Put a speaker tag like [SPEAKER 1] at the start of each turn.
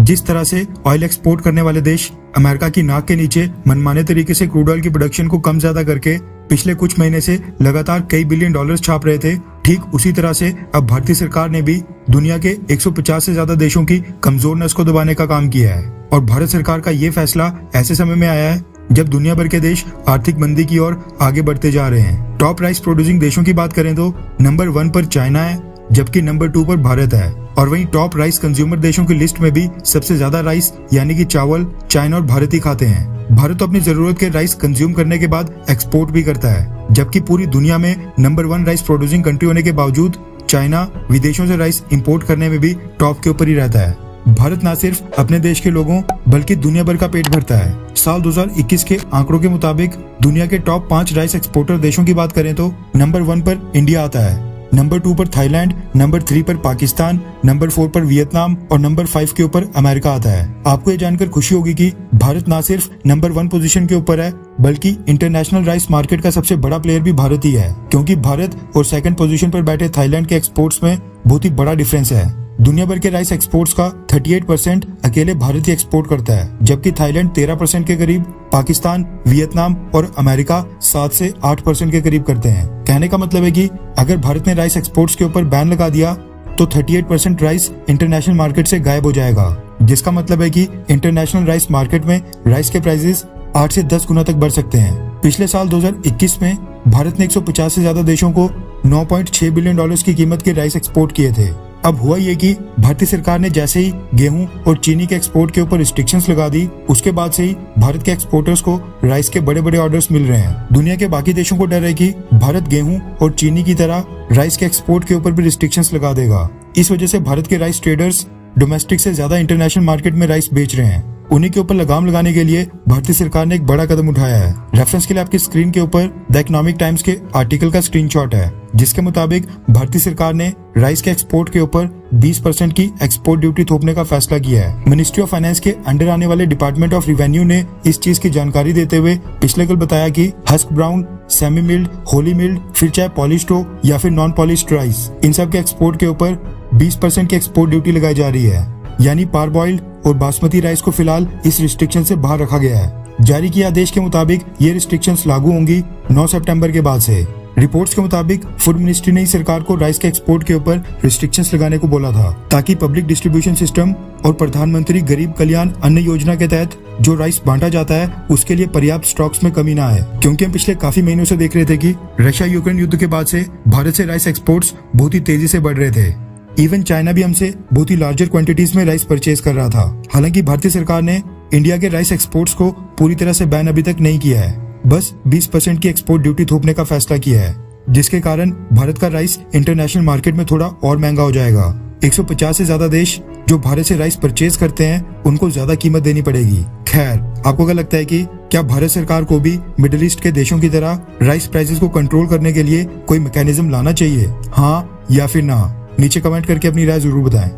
[SPEAKER 1] जिस तरह से ऑयल एक्सपोर्ट करने वाले देश अमेरिका की नाक के नीचे मनमाने तरीके से क्रूड ऑयल की प्रोडक्शन को कम ज्यादा करके पिछले कुछ महीने से लगातार कई बिलियन डॉलर्स छाप रहे थे, ठीक उसी तरह से अब भारतीय सरकार ने भी दुनिया के 150 से ज्यादा देशों की कमजोर नस को दबाने का काम किया है। और भारत सरकार का ये फैसला ऐसे समय में आया है जब दुनिया भर के देश आर्थिक मंदी की ओर आगे बढ़ते जा रहे हैं। टॉप राइस प्रोड्यूसिंग देशों की बात करें तो नंबर 1 पर चाइना है, जबकि नंबर 2 पर भारत है। और वहीं टॉप राइस कंज्यूमर देशों की लिस्ट में भी सबसे ज्यादा राइस यानी कि चावल चाइना और भारत ही खाते हैं। भारत तो अपनी जरूरत के राइस कंज्यूम करने के बाद एक्सपोर्ट भी करता है, जबकि पूरी दुनिया में नंबर 1 राइस प्रोड्यूसिंग कंट्री होने के बावजूद चाइना विदेशों से राइस इंपोर्ट करने में भी टॉप के ऊपर ही रहता है। भारत न सिर्फ अपने देश के लोगों बल्कि दुनिया भर का पेट भरता है। साल 2021 के आंकड़ों के मुताबिक दुनिया के टॉप 5 राइस एक्सपोर्टर देशों की बात करें तो नंबर 1 पर इंडिया आता है, नंबर 2 पर थाईलैंड, नंबर 3 पर पाकिस्तान, नंबर 4 पर वियतनाम और नंबर 5 के ऊपर अमेरिका आता है। आपको ये जानकर खुशी होगी कि भारत न सिर्फ नंबर 1 पोजीशन के ऊपर है बल्कि इंटरनेशनल राइस मार्केट का सबसे बड़ा प्लेयर भी भारत ही है, क्योंकि भारत और 2nd पोजीशन पर बैठे थाईलैंड के एक्सपोर्ट्स में बहुत ही बड़ा डिफरेंस है। दुनिया भर के राइस एक्सपोर्ट्स का 38% अकेले भारत ही एक्सपोर्ट करता है, जबकि थाईलैंड 13% के करीब, पाकिस्तान, वियतनाम और अमेरिका 7 से 8% के करीब करते हैं। कहने का मतलब है कि अगर भारत ने राइस एक्सपोर्ट्स के ऊपर बैन लगा दिया तो 38% राइस इंटरनेशनल मार्केट से गायब हो जाएगा, जिसका मतलब है कि इंटरनेशनल राइस मार्केट में राइस के प्राइसेस 8 से 10 गुना तक बढ़ सकते हैं। पिछले साल 2021 में भारत ने 150 से ज्यादा देशों को 9.6 बिलियन डॉलर्स की कीमत के राइस एक्सपोर्ट किए थे। अब हुआ ये कि भारतीय सरकार ने जैसे ही गेहूं और चीनी के एक्सपोर्ट के ऊपर रिस्ट्रिक्शंस लगा दी, उसके बाद से ही भारत के एक्सपोर्टर्स को राइस के बड़े बड़े ऑर्डर्स मिल रहे हैं। दुनिया के बाकी देशों को डर है कि भारत गेहूं और चीनी की तरह राइस के एक्सपोर्ट के ऊपर भी रिस्ट्रिक्शंस लगा देगा। इस वजह से भारत के राइस ट्रेडर्स डोमेस्टिक से ज्यादा इंटरनेशनल मार्केट में राइस बेच रहे हैं। उन्हीं के ऊपर लगाम लगाने के लिए भारतीय सरकार ने एक बड़ा कदम उठाया है। रेफरेंस के लिए आपकी स्क्रीन के ऊपर द इकोनॉमिक टाइम्स के आर्टिकल का स्क्रीनशॉट है, जिसके मुताबिक भारतीय सरकार ने राइस के एक्सपोर्ट के ऊपर 20% की एक्सपोर्ट ड्यूटी थोपने का फैसला किया है। मिनिस्ट्री ऑफ फाइनेंस के अंडर आने वाले डिपार्टमेंट ऑफ रेवेन्यू ने इस चीज की जानकारी देते हुए पिछले कल बताया कि husk brown, semi milled, wholly milled, फिर चाहे पॉलिश्ड हो या फिर नॉन पॉलिश्ड राइस, इन सब के एक्सपोर्ट के ऊपर 20% की एक्सपोर्ट ड्यूटी लगाई जा रही है। यानी पार बॉइल्ड और बासमती राइस को फिलहाल इस रिस्ट्रिक्शन से बाहर रखा गया है। जारी किए आदेश के मुताबिक ये रिस्ट्रिक्शंस लागू होंगी 9 सितंबर के बाद से। रिपोर्ट्स के मुताबिक फूड मिनिस्ट्री ने ही सरकार को राइस के एक्सपोर्ट के ऊपर रिस्ट्रिक्शंस लगाने को बोला था, ताकि पब्लिक डिस्ट्रीब्यूशन सिस्टम और प्रधानमंत्री गरीब कल्याण अन्न योजना के तहत जो राइस बांटा जाता है उसके लिए पर्याप्त स्टॉक्स में कमी ना आए। क्योंकि हम पिछले काफी महीनों से देख रहे थे कि रशिया यूक्रेन युद्ध के बाद से भारत से राइस एक्सपोर्ट्स बहुत ही तेजी से बढ़ रहे थे। इवन चाइना भी हमसे बहुत ही लार्जर क्वांटिटीज में राइस परचेज कर रहा था। हालांकि भारतीय सरकार ने इंडिया के राइस एक्सपोर्ट्स को पूरी तरह से बैन अभी तक नहीं किया है, बस 20% की एक्सपोर्ट ड्यूटी थोपने का फैसला किया है, जिसके कारण भारत का राइस इंटरनेशनल मार्केट में थोड़ा और महंगा हो जाएगा। 150 से ज्यादा देश जो भारत से राइस परचेज करते हैं उनको ज्यादा कीमत देनी पड़ेगी। खैर, आपको क्या लगता है कि क्या भारत सरकार को भी मिडिल ईस्ट के देशों की तरह राइस प्राइसेस को कंट्रोल करने के लिए कोई मैकेनिज्म लाना चाहिए? हाँ या फिर ना? नीचे कमेंट करके अपनी राय जरूर बताएं।